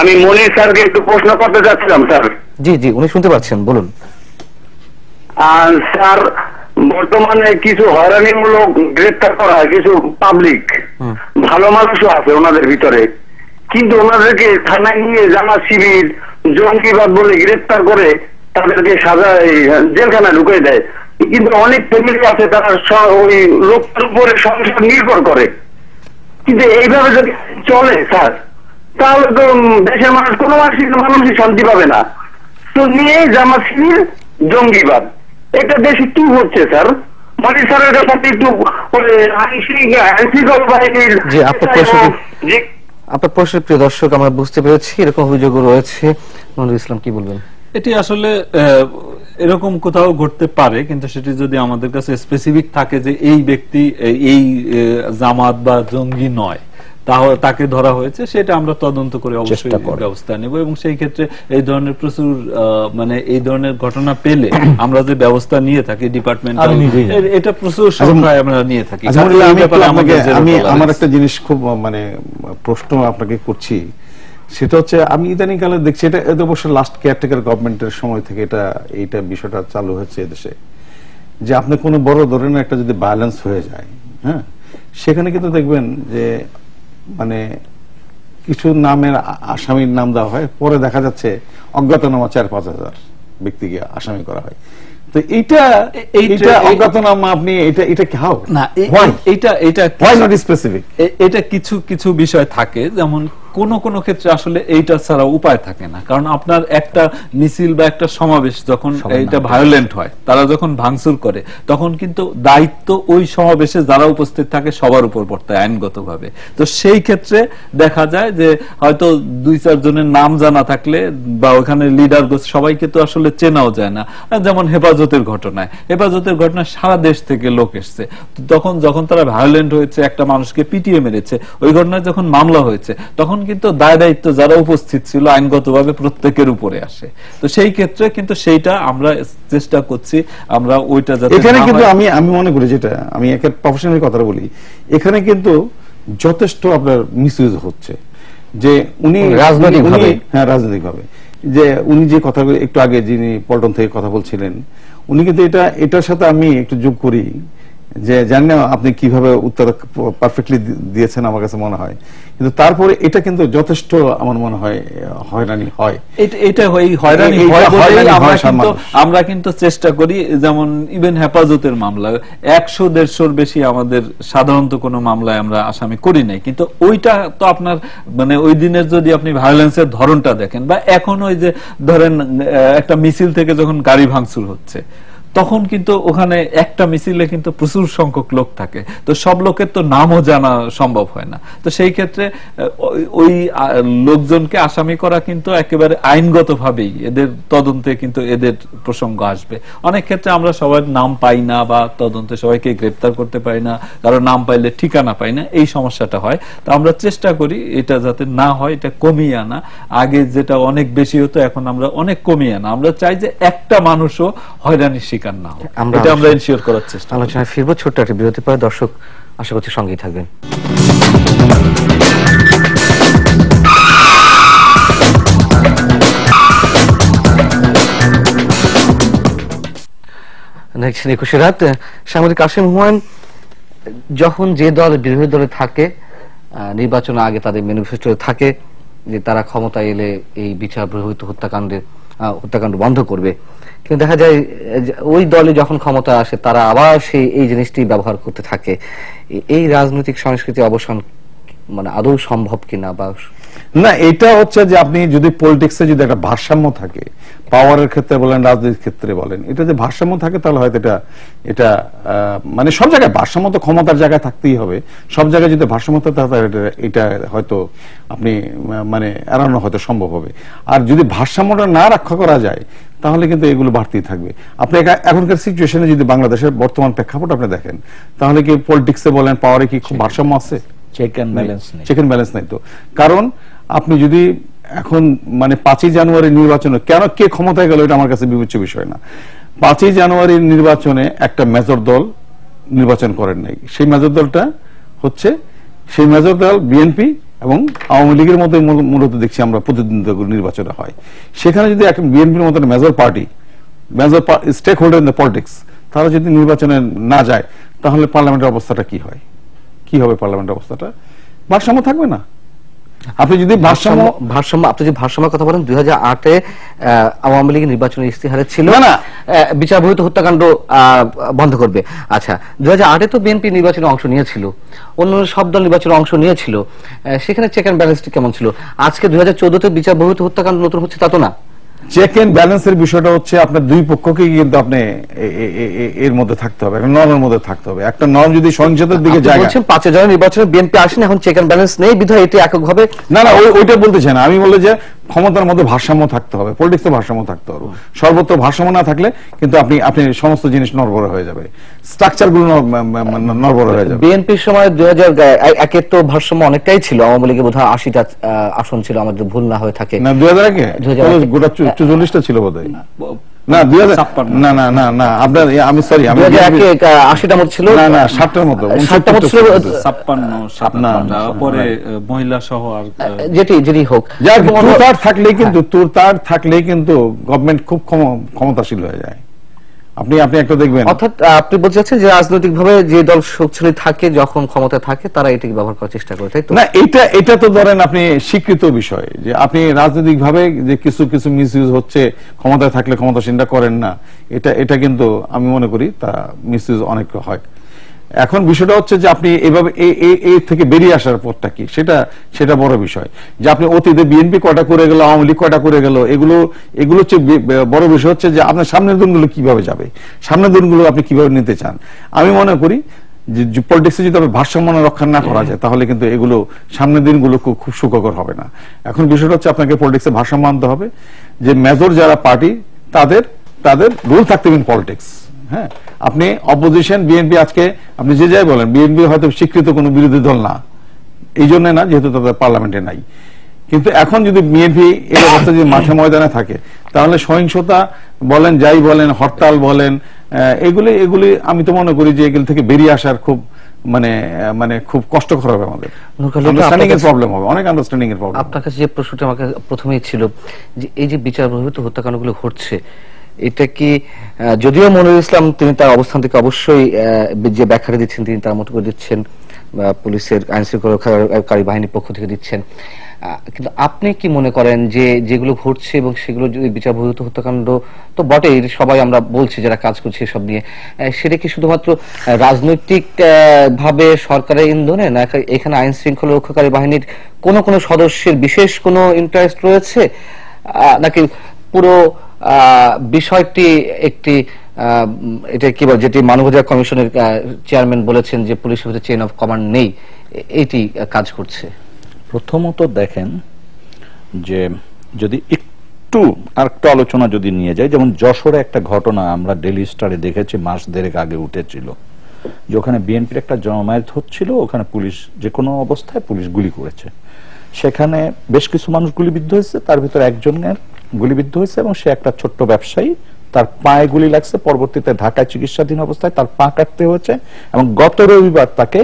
আমি মনির স্যারকে একটু প্রশ্ন করতে চাচ্ছিলাম স্যার। জি জি, উনি শুনতে পাচ্ছেন, বলুন। স্যার, বর্তমানে কিছু হয়রানিমূলক গ্রেপ্তার করা হয় কিছু পাবলিক, ভালো মানুষও আছে ওনাদের ভিতরে, কিন্তু ওনাদেরকে থানায় নিয়ে জামাত শিবির জঙ্গিবাদ বলে গ্রেপ্তার করে তাদেরকে সাজা জেলখানায় ঢুকিয়ে দেয়। কিন্তু অনেক ফ্যামিলি আছে তারা ওই লোকটার উপরে সংসার নির্ভর করে। কিন্তু এইভাবে যদি চলে স্যার, তাহলে তো দেশের মানুষ কোনো মানুষই শান্তি পাবে না। তো নিয়ে জামাত শিবির জঙ্গিবাদ, এটা দেশে কি হচ্ছে স্যার? মনির স্যারের কাছে একটু আইনশৃঙ্খলা বাহিনীর জি, আপনার প্রশ্ন প্রিয় দর্শক আমরা বুঝতে পেরেছি, এরকম অভিযোগ রয়েছে। মনিরুল ইসলাম, কি বলবেন? এটি আসলে এরকম কোথাও ঘটতে পারে, কিন্তু সেটি যদি আমাদের কাছে স্পেসিফিক থাকে যে এই ব্যক্তি এই জামাত বা জঙ্গি নয়, তাহলে তাকে ধরা হয়েছে, সেটা আমরা তদন্ত করে অবশ্যই ব্যবস্থা নেব। এবং সেই ক্ষেত্রে এই ধরনের প্রচুর মানে এই ধরনের ঘটনা পেলে আমরা যে ব্যবস্থা নিয়ে থাকি ডিপার্টমেন্ট, এটা প্রচুর সংখ্যায় আমরা নিয়ে থাকি। আমি আমার একটা জিনিস খুব মানে প্রশ্ন আপনাকে করছি, সেটা হচ্ছে আমি ইদানিং কালে দেখছি, এটা অবশ্য লাস্ট কেয়ারটেকার গভর্নমেন্টের সময় থেকে এইটা বিষয়টা চালু হয়েছে এদেশে, যে আপনি কোনো বড় ধরনের একটা যদি ব্যালেন্স হয়ে যায়, হ্যাঁ, সেখানে কিন্তু দেখবেন যে মানে কিছু নামের আসামির নাম দেওয়া হয়, পরে দেখা যাচ্ছে অজ্ঞাতনামা 4-5 হাজার ব্যক্তিকে আসামি করা হয়। তো এইটা অজ্ঞাতনামা আপনি এটা হাউ না, এটা স্পেসিফিক, এটা কিছু কিছু বিষয় থাকে, যেমন কোন কোন ক্ষেত্রে আসলে এইটা ছাড়া উপায় থাকে না। কারণ আপনার একটা মিছিল বা একটা সমাবেশ যখন এটা ভায়োলেন্ট হয়, তারা যখন ভাঙচুর করে, তখন কিন্তু দায়িত্ব ওই সমাবেশে যারা উপস্থিত থাকে সবার উপর পড়তে আইনগতভাবে। তো সেই ক্ষেত্রে দেখা যায় যে হয়তো 2-4 জনের নাম জানা থাকলে বা ওখানে লিডার সবাইকে তো আসলে চেনাও যায় না। যেমন হেফাজতের ঘটনায় সারা দেশ থেকে লোক এসছে, তখন যখন তারা ভায়োলেন্ট হয়েছে, একটা মানুষকে পিটিয়ে মেরেছে, ওই ঘটনায় যখন মামলা হয়েছে, তখন কিন্তু দায় দায়িত্ব যারা উপস্থিত ছিল আইনগতভাবে প্রত্যেকের উপরে আসে। তো সেই ক্ষেত্রে কিন্তু সেইটা আমরা চেষ্টা করছি আমরা ওইটা যাতে এখানে কিন্তু আমি মনে করি, যেটা আমি একটা প্রফেশনাল কথা বলি, এখানে কিন্তু যথেষ্ট আপনার মিসইউজ হচ্ছে, যে উনি রাজনৈতিকভাবে যে উনি যে কথা একটু আগে যিনি পল্টন থেকে কথা বলছিলেন, উনি কিন্তু এটার সাথে আমি একটু যোগ করি যে জানি না আপনি কিভাবে উত্তর পারফেক্টলি দিয়েছেন, আমার কাছে মনে হয়, কিন্তু তারপরে এটা কিন্তু যথেষ্ট আমার মনে হয় হয়রানি হয়। এটা হয়রানি হয় বলেই আমরা কিন্তু চেষ্টা করি, যেমন ইভেন হেফাজতের মামলা 100-150 বেশি আমাদের সাধারণত কোনো মামলায় আমরা আসামি করি নাই। কিন্তু ওইটা তো আপনার মানে ওই দিনের যদি আপনি ভায়োলেন্সের ধরনটা দেখেন, বা এখন ওই যে ধরেন একটা মিছিল থেকে যখন গাড়ি ভাঙচুর হচ্ছে, তখন কিন্তু ওখানে একটা মিছিলে কিন্তু প্রচুর সংখ্যক লোক থাকে, তো সব লোকের তো নামও জানা সম্ভব হয় না। তো সেই ক্ষেত্রে ওই লোকজনকে আসামি করা কিন্তু একেবারে আইনগতভাবেই এদের তদন্তে কিন্তু এদের প্রসঙ্গ আসবে। অনেক ক্ষেত্রে আমরা সবার নাম পাই না বা তদন্তে সবাইকে গ্রেফতার করতে পারি না, কারো নাম পাইলে ঠিকানা পাই না, এই সমস্যাটা হয়। তো আমরা চেষ্টা করি এটা যাতে না হয়, এটা কমিয়ে আনা। আগে যেটা অনেক বেশি হতো, এখন আমরা অনেক কমিয়ে আনা। আমরা চাই যে একটা মানুষও হয়রানির শিকার না হোক, এটা আমরা এনশিওর করার চেষ্টা। আলোচনায় ফিরবো ছোট্ট একটা বিরতি পরে। দর্শক আশা করছি সঙ্গেই থাকবেন। দেখছেন 21 রাত। সাংবাদিক কাশেম হুমায়ুন, যখন যে দল বিরোধী দলে থাকে, নির্বাচনের আগে তাদের ম্যানিফেস্টো থাকে যে তারা ক্ষমতা এলে এই বিচার বহির্ভূত হত্যাকাণ্ড বন্ধ করবে, কিন্তু দেখা যায় ওই দলে যখন ক্ষমতা আসে তারা আবার সেই এই জিনিসটি ব্যবহার করতে থাকে। এই রাজনৈতিক সংস্কৃতি অবসান মানে আদৌ সম্ভব কিনা? বা না, এটা হচ্ছে যে আপনি যদি পলিটিক্সে যদি একটা ভারসাম্য থাকে, পাওয়ারের ক্ষেত্রে বলেন, রাজনীতির ক্ষেত্রে বলেন, এটা যে ভারসাম্য থাকে, তাহলে হয়তো এটা মানে সব জায়গায় ভারসাম্য তো ক্ষমতার জায়গায় থাকতেই হবে। সব জায়গায় যদি ভারসাম্য থাকে তাহলে এটা হয়তো আপনি মানে এড়ানো হয়তো সম্ভব হবে। আর যদি ভারসাম্যটা না রক্ষা করা যায়, তাহলে কিন্তু এগুলো বাড়তেই থাকবে। আপনি এখনকার সিচুয়েশনে যদি বাংলাদেশের বর্তমান প্রেক্ষাপট আপনি দেখেন, তাহলে কি পলিটিক্সে বলেন, পাওয়ারে কি খুব ভারসাম্য আছে? চেক এন্ড ব্যালেন্স নাই তো। কারণ আপনি যদি এখন মানে 5ই জানুয়ারি নির্বাচনে কেন কে ক্ষমতায় গেল, এটা আমার কাছে বিবেচ্য বিষয় না। 5ই জানুয়ারির নির্বাচনে একটা মেজর দল নির্বাচন করেন নাই, সেই মেজর দলটা হচ্ছে সেই মেজর দল বিএনপি এবং আওয়ামী লীগের মধ্যে মূলত দেখছি আমরা প্রতিদ্বন্দ্বিতা নির্বাচন হয়, সেখানে যদি একটা বিএনপির মতো major party, major stakeholder in the politics, তারা যদি নির্বাচনে না যায়, তাহলে পার্লামেন্টের অবস্থাটা কি হয়? কি হবে পার্লামেন্টের অবস্থাটা? ভারসাম্য থাকবে না। আপনি যদি আপনি যে ভারসাম্যের কথা বলেন, 2008-এ আওয়ামী লীগের নির্বাচনের ইস্তেহারে ছিল না বিচার বহির্ভূত হত্যাকাণ্ড বন্ধ করবে। আচ্ছা, 2008-এ তো বিএনপি নির্বাচনে অংশ নিয়েছিল, অন্যান্য সব দল নির্বাচনে অংশ নিয়েছিল, সেখানে চেক এন্ড ব্যালেন্সটি কেমন ছিল? আজকে 2014-তে বিচার বহির্ভূত হত্যাকাণ্ড নতুন হচ্ছে তা তো না। চেক এন্ড ব্যালেন্সের বিষয়টা হচ্ছে আপনার দুই পক্ষকে কিন্তু আপনি এর মধ্যে থাকতে হবে, একটা নর্মের মধ্যে থাকতে হবে। একটা নর্ম যদি সহিংসতার দিকে যায়, বলছেন 5 জনের নির্বাচনে বিএনপি আসেনি, এখন চেক এন্ড ব্যালেন্স নেই বিধায় এটি এককভাবে, না ওইটা বলতেছে না। আমি বললে যে ক্ষমতার মধ্যে ভারসাম্য থাকতে হবে, পলিটিক্সে ভারসাম্য থাকতে হবে। সর্বত্র ভারসাম্য না থাকলে কিন্তু আপনি সমস্ত জিনিস নড়বড়ে হয়ে যাবে, স্ট্রাকচার গুলো নড়বড়ে হয়ে যাবে। বিএনপির সময় 2001-এর তো ভারসাম্য অনেকটাই ছিল, আওয়ামী লীগের বোধহয় 80টা আসন ছিল, আমাদের ভুল না হয়ে থাকে। না 2001-এ গোটা 44টা ছিল বোধহয়। না 2000 না না না না আপনার আমি সরি, আমি 2001-এ 80টা মত ছিল, না না 60টার মতো, 60টা মত ছিল, 56 পরে মহিলা সহ আর যেটি হোক, তার থাকলেই কিন্তু গভর্নমেন্ট খুব ক্ষমতাশীল হয়ে যায়। আপনি একটা দেখবেন, অর্থাৎ আপনি বলতে চাচ্ছেন যে রাজনৈতিকভাবে যে দল শক্তিশালী থাকে, যখন ক্ষমতা থাকে, তারা এটাকে ব্যবহার করার চেষ্টা করে, তাই তো? না এটা তো ধরেন আপনি স্বীকৃত বিষয় যে আপনি রাজনৈতিকভাবে যে কিছু মিসইউজ হচ্ছে, ক্ষমতায় থাকলে ক্ষমতাসীনরা করেন না, এটা কিন্তু আমি মনে করি তা মিসইউজ অনেক হয়। এখন বিষয়টা হচ্ছে যে আপনি এভাবে এই থেকে বেরিয়ে আসার পথটা কি, সেটা বড় বিষয়। যে আপনি অতীতে বিএনপি কয়টা করে গেল, আওয়ামী লীগ কয়টা করে গেল, এগুলো হচ্ছে বড় বিষয় হচ্ছে যে আপনার সামনের দিনগুলো কিভাবে যাবে, সামনের দিনগুলো আপনি কিভাবে নিতে চান। আমি মনে করি যে পলিটিক্সে যদি আপনি ভারসাম্য রক্ষা না করা যায়, তাহলে কিন্তু এগুলো সামনের দিনগুলো খুব সুখকর হবে না। এখন বিষয়টা হচ্ছে আপনাকে পলিটিক্সে ভারসাম্য আনতে হবে, যে মেজর যারা পার্টি তাদের রুল থাকতে হবে পলিটিক্স। হ্যাঁ, আপনি অপোজিশন বিএনপি, আজকে আপনি যে যাই বলেন, বিএনপি হয়তো স্বীকৃত কোনো বিরোধী দল না, এই জন্য না যেহেতু তাদের পার্লামেন্টে নাই। কিন্তু এখন যদি বিএনপি এই অবস্থা যদি মাঠে ময়দানে থাকে, তাহলে সহিংসতা বলেন, যাই বলেন, হরতাল বলেন, এগুলি আমি তো মনে করি যে এগুলি থেকে বেরিয়ে আসার খুব মানে খুব কষ্টকর হবে আমাদের, আন্ডারস্ট্যান্ডিং এর প্রবলেম হবে, অনেক আন্ডারস্ট্যান্ডিং এর প্রবলেম। আপনার কাছে যে প্রশ্নটা আমাকে প্রথমেই ছিল যে এই যে বিচার বহির্ভূত হত্যাকাণ্ডগুলো ঘটছে, এটা কি, যদিও মনিরুল ইসলাম তিনি তার অবস্থান থেকে অবশ্যই যে ব্যাখ্যাটা দিচ্ছেন তিনি তার মতো করে দিচ্ছেন, পুলিশের আইন শৃঙ্খলাকারী বাহিনীর পক্ষ থেকে দিচ্ছেন, কিন্তু আপনি কি মনে করেন যে যেগুলো ঘটছে এবং সেগুলো যদি বিচার বহির্ভূত হত্যাকাণ্ড তো বটেই, সবাই আমরা বলছি যারা কাজ করছে এসব নিয়ে, সেটা কি শুধুমাত্র রাজনৈতিক ভাবে সরকারের ইন্ধনে, না এখানে আইন শৃঙ্খলা রক্ষাকারী বাহিনীর কোন সদস্যের বিশেষ কোনো ইন্টারেস্ট রয়েছে, নাকি পুরো বিষয়টি একটি এটা কি বলে, যেটি মানবাধিকার কমিশনের চেয়ারম্যান বলেছেন যে পুলিশের ভিতরে চেইন অফ কমান্ড নেই, এটি কাজ করছে? প্রথমত দেখেন যে যদি একটু আলোচনা যদি নিয়ে যায়, যেমন যশোরে একটা ঘটনা আমরা ডেইলি স্টারে দেখেছি, মাস দেড়েক আগে উঠেছিল, যে ওখানে বিএনপির একটা জমায়েত হচ্ছিল, ওখানে পুলিশ যে কোনো অবস্থায় পুলিশ গুলি করেছে, সেখানে বেশ কিছু মানুষ গুলিবিদ্ধ হয়েছে, তার ভিতরে একজনের গুলিবিদ্ধ হয়েছে এবং সে একটা ছোট্ট ব্যবসায়ী, তার পায়ে গুলি লাগছে, পরবর্তীতে ঢাকায় চিকিৎসাধীন অবস্থায় তার পা কাটতে হয়েছে এবং গত রবিবার তাকে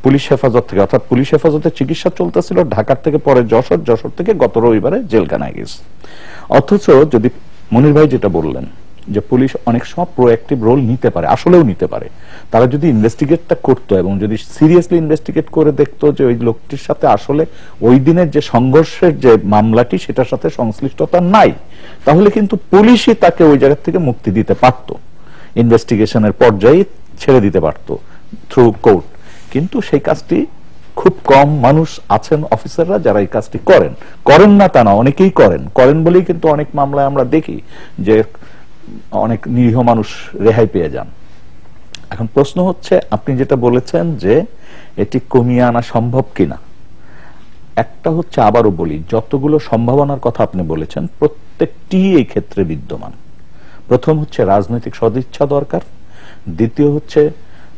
পুলিশ হেফাজত থেকে, অর্থাৎ পুলিশ হেফাজতে চিকিৎসা চলতেছিল, ঢাকার থেকে পরে যশোর থেকে গত রবিবারে জেলখানায় গেছে। অথচ যদি মনির ভাই যেটা বললেন যে পুলিশ অনেক সময় প্রোঅ্যাক্টিভ রোল নিতে পারে, আসলেও নিতে পারে, তারা যদি ইনভেস্টিগেটটা করতো এবং যদি সিরিয়াসলি ইনভেস্টিগেট করে দেখতো যে ওই লোকটির সাথে আসলে ওই দিনের যে সংঘর্ষের যে মামলাটি সেটার সাথে সংশ্লিষ্টতা নাই, তাহলে কিন্তু পুলিশই তাকে ওই জায়গা থেকে মুক্তি দিতে পারত, ইনভেস্টিগেশনের পর্যায়ে ছেড়ে দিতে পারত থ্রু কোর্ট। কিন্তু সেই কাজটি খুব কম মানুষ আছেন অফিসাররা যারা এই কাজটি করেন না তা না, অনেকেই করেন বলেই কিন্তু অনেক মামলায় আমরা দেখি যে অনেক নিরীহ মানুষ রেহাই পেয়ে যান। এখন প্রশ্ন হচ্ছে আপনি যেটা বলেছেন যে এটি কমিয়ে আনা সম্ভব কিনা, একটা হচ্ছে আবারও বলি, যতগুলো সম্ভাবনার কথা আপনি বলেছেন প্রত্যেকটি এই ক্ষেত্রে বিদ্যমান। প্রথম হচ্ছে রাজনৈতিক সদিচ্ছা দরকার, দ্বিতীয় হচ্ছে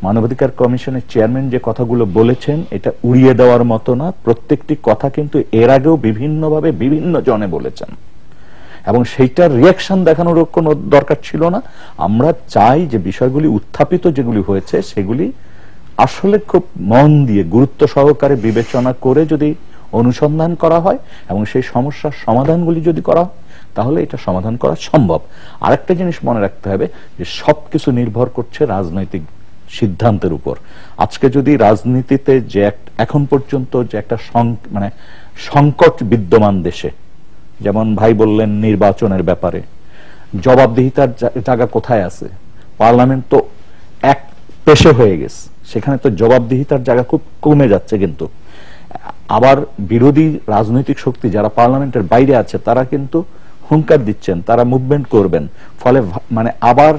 মানবাধিকার কমিশনের চেয়ারম্যান যে কথাগুলো বলেছেন এটা উড়িয়ে দেওয়ার মতো না, প্রত্যেকটি কথা কিন্তু এর আগেও বিভিন্নভাবে বিভিন্ন জনে বলেছেন এবং সেইটার রিয়াকশন দেখানোর কোনো দরকার ছিল না। আমরা চাই যে বিষয়গুলি উত্থাপিত যেগুলি হয়েছে সেগুলি আসলে খুব মন দিয়ে গুরুত্ব সহকারে বিবেচনা করে যদি অনুসন্ধান করা হয় এবং সেই সমস্যার সমাধানগুলি যদি করা হয়, তাহলে এটা সমাধান করা সম্ভব। আরেকটা জিনিস মনে রাখতে হবে যে সবকিছু নির্ভর করছে রাজনৈতিক সিদ্ধান্তের উপর। আজকে যদি রাজনীতিতে যে এখন পর্যন্ত যে একটা মানে সংকট বিদ্যমান দেশে, যেমন ভাই বললেন নির্বাচনের ব্যাপারে জবাবদিহিতার জায়গা কোথায় আছে, পার্লামেন্ট তো এক পেশে হয়ে গেছে, সেখানে তো জবাবদিহিতার জায়গা খুব কমে যাচ্ছে। কিন্তু আবার বিরোধী রাজনৈতিক শক্তি যারা পার্লামেন্টের বাইরে আছে তারা কিন্তু হুঙ্কার দিচ্ছেন, তারা মুভমেন্ট করবেন, ফলে মানে আবার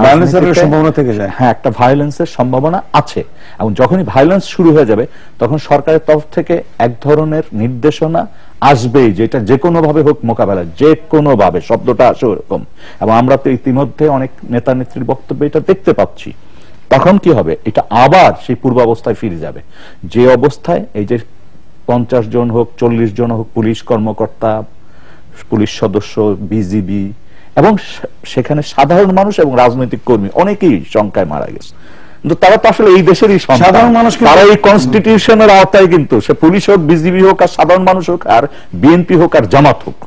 ভায়োলেন্সের সম্ভাবনা থেকে যায়। হ্যাঁ, একটা ভায়োলেন্সের সম্ভাবনা আছে। এবং যখনই ভায়োলেন্স শুরু হয়ে যাবে তখন সরকারের তরফ থেকে এক ধরনের নির্দেশনা আসবেই, যেটা যে কোনো ভাবে হোক মোকাবেলা, যে কোনো ভাবে, শব্দটা আসে ওরকম। এবং আমরা তো ইতিমধ্যে অনেক নেতা নেত্রীর বক্তব্যে এটা দেখতে পাচ্ছি। তখন কি হবে, এটা আবার সেই পূর্বাবস্থায় ফিরে যাবে, যে অবস্থায় এই যে 50 জন হোক 40 জন হোক পুলিশ কর্মকর্তা, পুলিশ সদস্য, বিজিবি এবং সেখানে সাধারণ মানুষ এবং রাজনৈতিক কর্মী অনেকেই সংখ্যায় মারা গেছে। কিন্তু তারা তো আসলে এই দেশেরই সাধারণ মানুষ, তারা এই কনস্টিটিউশনের আওতায়, কিন্তু সে পুলিশ হোক, বিজিবি হোক, আর সাধারণ মানুষ হোক, আর বিএনপি হোক, আর জামাত হোক।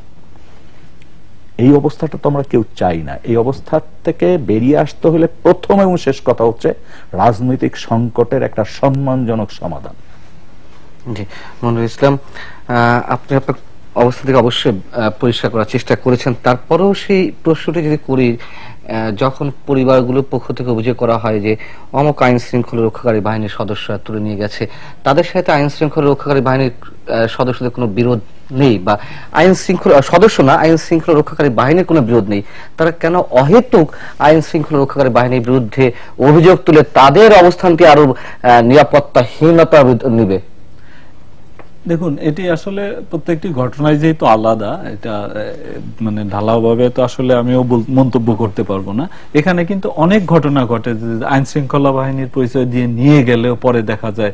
এই অবস্থাটা তো আমরা কেউ চাই না। এই অবস্থা থেকে বেরিয়ে আসতে হলে প্রথম এবং শেষ কথা হচ্ছে রাজনৈতিক সংকটের একটা সম্মানজনক সমাধান। জি, মনিরুল ইসলাম, আপনি আপনার অবস্থা থেকে অবশ্যই পরিষ্কার করার চেষ্টা করেছেন। তারপরেও সেই প্রশ্নটি যদি করি, যখন পরিবারগুলোর পক্ষ থেকে অভিযোগ করা হয় যে অমুক আইন শৃঙ্খলা রক্ষাকারী বাহিনীর সদস্যরা তুলে নিয়ে গেছে, তাদের সাথে আইন শৃঙ্খলা রক্ষাকারী বাহিনীর সদস্যদের কোনো বিরোধ নেই, বা আইন শৃঙ্খলা সদস্য না, আইন শৃঙ্খলা রক্ষাকারী বাহিনীর কোনো বিরোধ নেই, তারা কেন অহেতুক আইন শৃঙ্খলা রক্ষাকারী বাহিনীর বিরুদ্ধে অভিযোগ তুলে তাদের অবস্থানটি আরো নিরাপত্তাহীনতা নিবে? দেখুন, এটি আসলে প্রত্যেকটি ঘটনায় যেহেতু আলাদা, এটা মানে ঢালাও ভাবে তো আসলে আমিও মন্তব্য করতে পারবো না। এখানে কিন্তু অনেক ঘটনা ঘটে যে আইন শৃঙ্খলা বাহিনীর পরিচয় দিয়ে নিয়ে গেলেও পরে দেখা যায়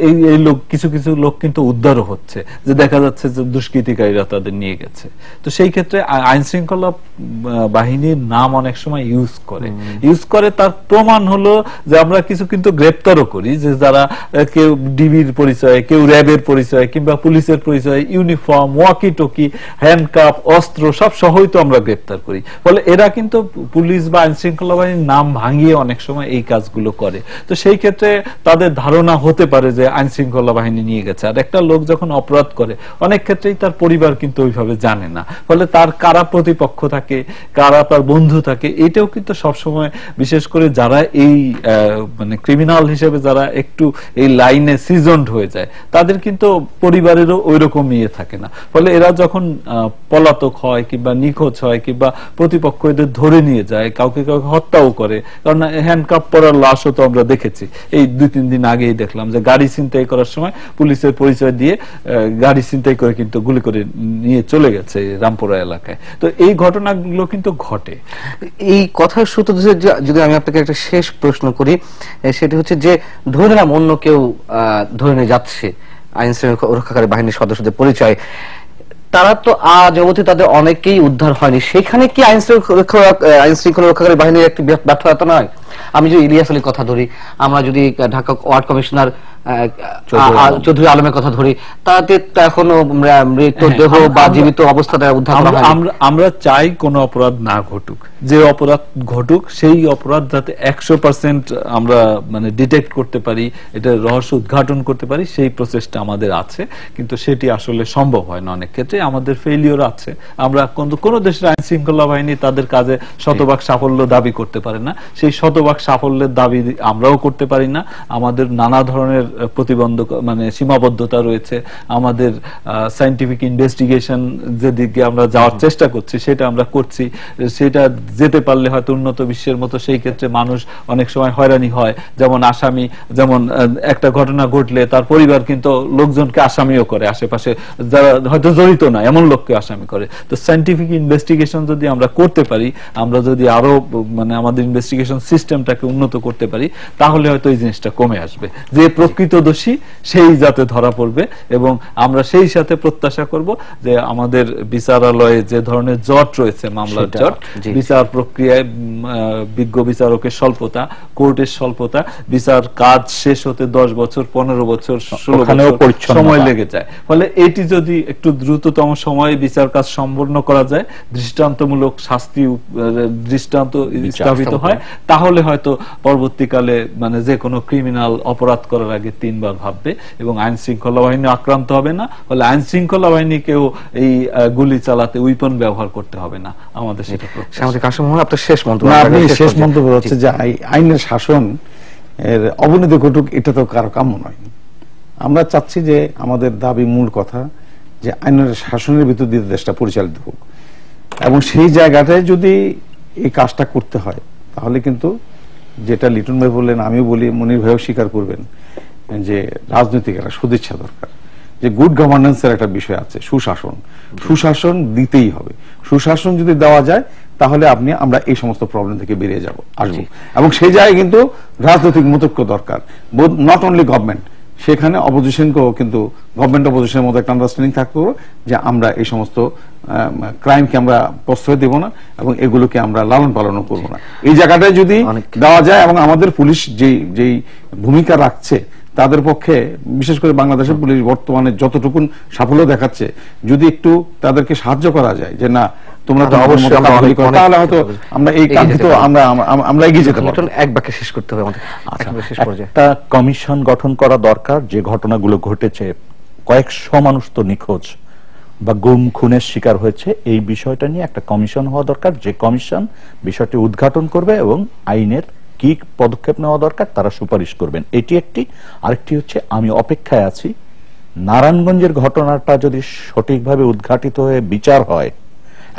এই লোক, কিছু কিছু লোক কিন্তু উদ্ধারও হচ্ছে, যে দেখা যাচ্ছে যে দুষ্কৃতিকারীরা তাদের নিয়ে গেছে। তো সেই ক্ষেত্রে আইন শৃঙ্খলা বাহিনীর নাম অনেক সময় ইউজ করে তার প্রমাণ হলো যে আমরা কিছু কিন্তু গ্রেপ্তারও করি, যে যারা কেউ ডিবির পরিচয়, কেউ র্যাবের পরিচয়, কিংবা পুলিশের পরিচয়, ইউনিফর্ম, ওয়াকি টকি, হ্যান্ডকাপ, অস্ত্র সব সহই তো আমরা গ্রেপ্তার করি। ফলে এরা কিন্তু পুলিশ বা আইন শৃঙ্খলা বাহিনীর নাম ভাঙিয়ে অনেক সময় এই কাজগুলো করে। তো সেই ক্ষেত্রে তাদের ধারণা হতে পারে যে আইন শৃঙ্খলা বাহিনী নিয়ে গেছে। আর একটা লোক যখন অপরাধ করে অনেক ক্ষেত্রেই তার পরিবার কিন্তু ওইভাবে জানে না, ফলে তার কারা প্রতিপক্ষ থাকে, কারা তার বন্ধু থাকে, এটাও কিন্তু সবসময়, বিশেষ করে যারা এই মানে ক্রিমিনাল হিসেবে যারা একটু এই লাইনে সিজনড হয়ে যায়, তাদের কিন্তু পরিবারেরও ওই রকম ইয়ে থাকে না। ফলে এরা যখন পলাতক হয় কিংবা নিখোঁজ হয় কিংবা প্রতিপক্ষ এদের ধরে নিয়ে যায়, কাউকে কাউকে হত্যাও করে, কারণ হ্যান্ডকাপ পরার লাশও তো আমরা দেখেছি। এই 2-3 দিন আগেই দেখলাম যে গাড়ি ছিনতাই করার সময় পুলিশের পরিচয় দিয়ে গাড়ি ছিনতাই করে কিন্তু গুলি করে নিয়ে চলে গেছে রামপুরা এলাকায়। তো এই ঘটনাগুলো কিন্তু ঘটে। এই কথার সূত্র ধরে যদি আমি আপনাকে একটা শেষ প্রশ্ন করি, সেটি হচ্ছে যে ধরে নিলাম অন্য কেউ ধরে নিয়ে যাচ্ছে আইন শৃঙ্খলা রক্ষাকারী বাহিনীর সদস্যদের পরিচয়, তারা তো আজ অবধি তাদের অনেকেই উদ্ধার হয়নি, সেখানে কি আইন শৃঙ্খলা রক্ষাকারী বাহিনীর একটি ব্যর্থতা নয়? আমি যদি ইলিয়াস আলীর কথা ধরি, আমরা যদি ঢাকা ওয়ার্ড কমিশনার চৌধুরী আলমের কথা ধরি, তাতে এখনো মৃতদেহ বা জীবিত অবস্থায় উদ্ধার করা হয়নি। আমরা চাই কোনো অপরাধ না ঘটুক, যে অপরাধ ঘটুক সেই অপরাধ যাতে 100% আমরা মানে ডিটেক্ট করতে পারি, এটা রহস্য উদ্ঘাটন করতে পারি, সেই প্রচেষ্টা আমাদের আছে। কিন্তু সেটি আসলে সম্ভব হয় না, অনেক ক্ষেত্রে আমাদের ফেলিওর আছে। আমরা কোনো দেশের আইন শৃঙ্খলা বাহিনী তাদের কাজে শতভাগ সাফল্য দাবি করতে পারে না, সেই শতভাগ সাফল্যের দাবি আমরাও করতে পারি না। আমাদের নানা ধরনের প্রতিবন্ধক মানে সীমাবদ্ধতা রয়েছে। আমাদের সায়েন্টিফিক ইনভেস্টিগেশন যেদিকে আমরা যাওয়ার চেষ্টা করছি সেটা আমরা করছি, সেটা যেতে পারলে হয়তো উন্নত বিশ্বের মতো সেই ক্ষেত্রে মানুষ অনেক সময় হয়রানি হয়। যেমন আসামি, যেমন একটা ঘটনা ঘটলে তার পরিবার কিন্তু লোকজনকে আসামিও করে, আশেপাশে যারা হয়তো জড়িত না এমন লোককে আসামি করে। তো সায়েন্টিফিক ইনভেস্টিগেশন যদি আমরা করতে পারি, আমরা যদি আরো মানে আমাদের ইনভেস্টিগেশন সিস্টেমটাকে উন্নত করতে পারি, তাহলে হয়তো এই জিনিসটা কমে আসবে। যে প্রকৃত প্রকৃত দোষী সেই যাতে ধরা পড়বে, এবং আমরা সেই সাথে প্রত্যাশা করব যে আমাদের বিচারালয়ে যে ধরনের জট রয়েছে, মামলার জট, বিচার প্রক্রিয়ায় বিজ্ঞ বিচারকের স্বল্পতা, কোর্টের স্বল্পতা, বিচার কাজ শেষ হতে 10 বছর 15 বছর 16 বছর সময় লেগে যায়। ফলে এটি যদি একটু দ্রুততম সময়ে বিচার কাজ সম্পন্ন করা যায়, দৃষ্টান্তমূলক শাস্তি দৃষ্টান্ত স্থাপিত হয়, তাহলে হয়তো পরবর্তীকালে মানে যে কোনো ক্রিমিনাল অপরাধ করার আগে 3 বার ভাববে এবং আইন শৃঙ্খলা বাহিনী আক্রান্ত হবে না। ফলে আইন শৃঙ্খলা বাহিনীকেও এই গুলি চালাতে উইপন ব্যবহার করতে হবে না। আমাদের সেটা সাংবাদিক কাশেম মোহন, আপনার শেষ মন্তব্য। আপনি শেষ মন্তব্য হচ্ছে যে আইনের শাসন এর অবনতি ঘটুক, এটা তো কারো কাম্য নয়। আমরা চাচ্ছি যে আমাদের দাবি, মূল কথা যে আইনের শাসনের ভিতর দিয়ে দেশটা পরিচালিত হোক, এবং সেই জায়গাটায় যদি এই কাজটা করতে হয় তাহলে কিন্তু যেটা লিটন ভাই বললেন, আমিও বলি, মনির ভাইও স্বীকার করবেন, যে রাজনৈতিক একটা সদিচ্ছা দরকার, যে গুড গভর্নেন্সের একটা বিষয় আছে, সুশাসন দিতেই হবে। সুশাসন যদি দেওয়া যায় তাহলে আমরা এই সমস্ত প্রবলেম থেকে বেরিয়ে আসবো, এবং সেই জায়গায় কিন্তু রাজনৈতিক মতৈক্য দরকার, নট অনলি গভর্নমেন্ট, সেখানে অপোজিশনকেও কিন্তু গভর্নমেন্ট অপোজিশনের মধ্যে একটা আন্ডারস্ট্যান্ডিং থাকতে হবে যে আমরা এই সমস্ত ক্রাইমকে আমরা প্রশ্রয় দেব না এবং এগুলোকে আমরা লালন পালনও করবো না। এই জায়গাটায় যদি দেওয়া যায়, এবং আমাদের পুলিশ যেই ভূমিকা রাখছে তাদের পক্ষে, বিশেষ করে বাংলাদেশের পুলিশ বর্তমানে যতটুকুন সাফল্য দেখাচ্ছে, যদি একটু তাদেরকে সাহায্য করা যায় যে না তোমরা তো অবশ্যই, তাহলে হয়তো আমরা এই কাঙ্ক্ষিত আমরা এগিয়ে যেতে পারবো। এক বাক্যে শেষ করতে হবে আমাদের, শেষ পর্যায়ে একটা কমিশন গঠন করা দরকার। যে ঘটনাগুলো ঘটেছে, কয়েকশো মানুষ তো নিখোঁজ বা গুম খুনের শিকার হয়েছে, এই বিষয়টা নিয়ে একটা কমিশন হওয়া দরকার, যে কমিশন বিষয়টি উদ্ঘাটন করবে এবং আইনের কি পদক্ষেপ নেওয়া দরকার তারা সুপারিশ করবেন। এটি একটি। আরেকটি হচ্ছে, আমি অপেক্ষায় আছি নারায়ণগঞ্জের ঘটনাটা যদি সঠিকভাবে উদ্ঘাটিত হয়ে বিচার হয়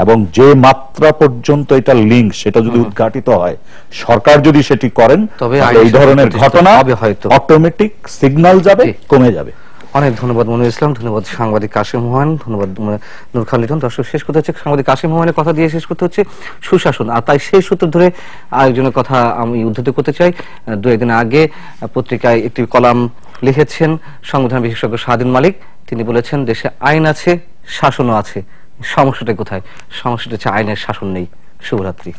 এবং যে মাত্রা পর্যন্ত এটা লিঙ্ক সেটা যদি উদ্ঘাটিত হয়, সরকার যদি সেটি করেন, তবে এই ধরনের ঘটনা অটোমেটিক সিগন্যাল যাবে, কমে যাবে। অনেক ধন্যবাদ মনিরুল ইসলাম, ধন্যবাদ সাংবাদিক কাশেম মোহন, ধন্যবাদ নূর খান লিটন। দর্শক, শেষ করতে হচ্ছে সাংবাদিক কাশেম মোহনের কথা দিয়ে শেষ করতে হচ্ছে সুশাসন। আর তাই সেই সূত্র ধরে আরেকজনের কথা আমি উদ্ধৃত করতে চাই। 2 দিন আগে পত্রিকায় একটি কলাম লিখেছেন সংবিধান বিশেষজ্ঞ শাহদিন মালিক। তিনি বলেছেন, দেশে আইন আছে, শাসনও আছে, সমস্যাটা কোথায়? সমস্যাটা হচ্ছে আইনের শাসন নেই। শুভরাত্রি।